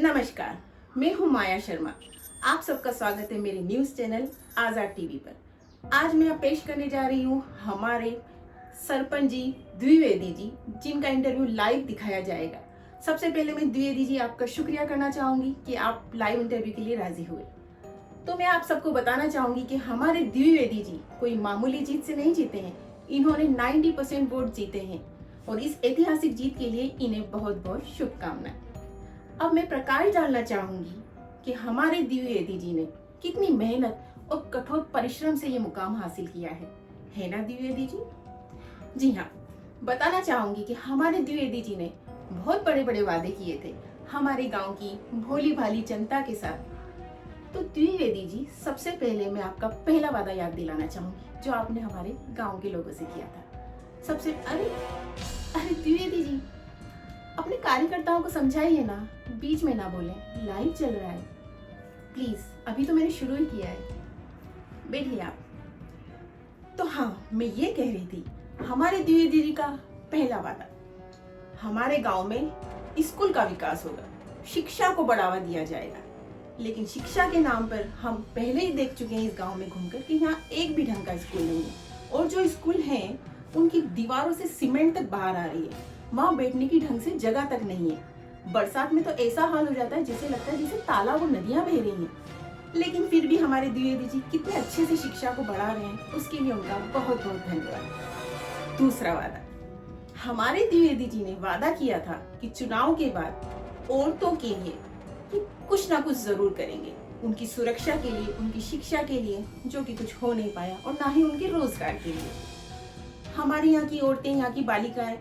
नमस्कार, मैं हूं माया शर्मा। आप सबका स्वागत है मेरे न्यूज़ चैनल आज़ाद टीवी पर। आज मैं पेश करने जा रही हूं हमारे सरपंच जी द्विवेदी जी, जिनका इंटरव्यू लाइव दिखाया जाएगा। सबसे पहले मैं द्विवेदी जी आपका शुक्रिया करना चाहूंगी कि आप लाइव इंटरव्यू के लिए राजी हुए। तो मैं आप सबको बताना चाहूंगी कि हमारे द्विवेदी जी कोई मामूली जीत से नहीं जीते हैं। इन्होंने 90% वोट जीते हैं और इस ऐतिहासिक जीत के लिए इन्हें बहुत बहुत शुभकामनाएं। अब मैं प्रकाश डालना चाहूंगी कि हमारे द्विवेदी जी ने कितनी मेहनत और कठोर परिश्रम से ये मुकाम हासिल किया है ना द्विवेदी जी? जी हाँ, बताना चाहूंगी कि हमारे द्विवेदी जी ने बहुत बड़े बड़े वादे किए थे हमारे गांव की भोली भाली जनता के साथ। तो द्विवेदी जी, सबसे पहले मैं आपका पहला वादा याद दिलाना चाहूंगी जो आपने हमारे गांव के लोगों से किया था। सबसे अरे अरे द्विवेदी जी, अपने कार्यकर्ताओं को समझाइए ना, बीच में ना बोले, लाइव चल रहा है। प्लीज, अभी तो मैंने शुरू ही किया है, बैठिए आप। तो हाँ, मैं ये कह रही थी, हमारे द्विवेदी जी का पहला वादा, हमारे गांव में स्कूल का विकास होगा, शिक्षा को बढ़ावा दिया जाएगा। लेकिन शिक्षा के नाम पर हम पहले ही देख चुके हैं इस गांव में घूमकर कि यहाँ एक भी ढंग का स्कूल नहीं है, और जो स्कूल हैं उनकी दीवारों से सीमेंट तक बाहर आ रही है। वहाँ बैठने की ढंग से जगह तक नहीं है। बरसात में तो ऐसा हाल हो जाता है जैसे लगता है जैसे तालाब और नदियां बह रही हैं। लेकिन फिर भी हमारे द्विवेदी जी कितने अच्छे से शिक्षा को बढ़ा रहे हैं, उसके लिए उनका बहुत बहुत धन्यवाद। दूसरा वादा, हमारे द्विवेदी जी ने वादा किया था कि चुनाव के बाद औरतों के लिए कि कुछ ना कुछ जरूर करेंगे, उनकी सुरक्षा के लिए, उनकी शिक्षा के लिए, जो कि कुछ हो नहीं पाया, और ना ही उनके रोजगार के लिए। हमारी यहाँ की औरतें, यहाँ की बालिकाएं,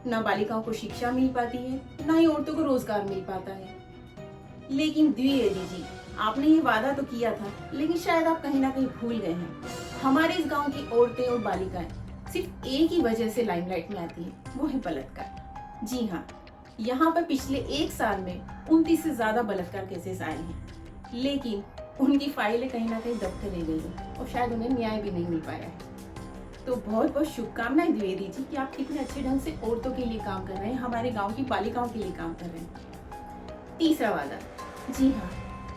ना बालिकाओं को शिक्षा मिल पाती है, ना ही औरतों को रोजगार मिल पाता है। लेकिन द्विवेदी जी, आपने ये वादा तो किया था, लेकिन शायद आप कहीं ना कहीं भूल गए हैं। हमारे इस गांव की औरतें और बालिकाएं सिर्फ एक ही वजह से लाइमलाइट में आती हैं, वो है बलात्कार। जी हाँ, यहाँ पर पिछले एक साल में 29 से ज्यादा बलात्कार केसेस आए हैं, लेकिन उनकी फाइलें कहीं ना कहीं दब कर रह गई है और शायद उन्हें न्याय भी नहीं मिल पाया है। तो बहुत बहुत शुभकामनाएं द्विवेदी जी कि आप कितने अच्छे ढंग से औरतों के लिए काम कर रहे हैं, हमारे गांव की बालिकाओं के लिए काम कर रहे हैं। तीसरा वादा, जी हाँ,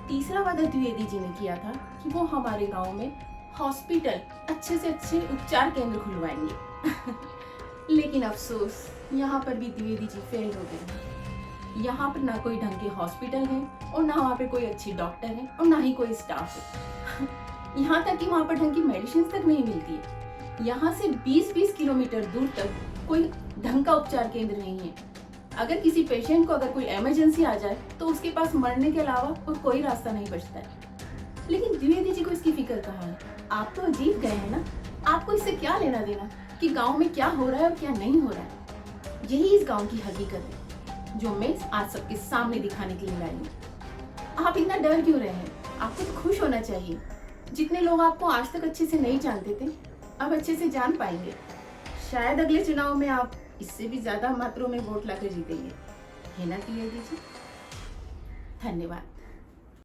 तीसरा वादा द्विवेदी जी ने किया था कि वो हमारे गांव में हॉस्पिटल, अच्छे से अच्छे उपचार केंद्र खुलवाएंगे। लेकिन अफसोस, यहाँ पर भी द्विवेदी जी फेल हो गए। यहाँ पर ना कोई ढंग के हॉस्पिटल है, और ना वहाँ पे कोई अच्छी डॉक्टर है, और ना ही कोई स्टाफ है। यहाँ तक कि वहाँ पर ढंग की मेडिसिन तक नहीं मिलती है। यहाँ से 20-20 किलोमीटर दूर तक कोई ढंग का उपचार केंद्र नहीं है। अगर किसी पेशेंट को अगर कोई इमरजेंसी आ जाए तो उसके पास मरने के अलावा और कोई रास्ता नहीं बचता है। लेकिन द्विवेदी जी को इसकी फिक्र कहाँ है? आप तो जीत गए हैं ना, आपको इससे क्या लेना देना कि गांव में क्या हो रहा है और क्या नहीं हो रहा है। यही इस गांव की हकीकत है जो मैं आज सबके सामने दिखाने के लिए लाई हूँ। आप इतना डर क्यों रहे हैं? आपको तो खुश होना चाहिए। जितने लोग आपको आज तक अच्छे से नहीं जानते थे, अब अच्छे से जान पाएंगे। शायद अगले चुनाव में आप इससे भी ज्यादा मात्रा में वोट लाकर जीतेंगे, है ना द्विवेदी जी? धन्यवाद।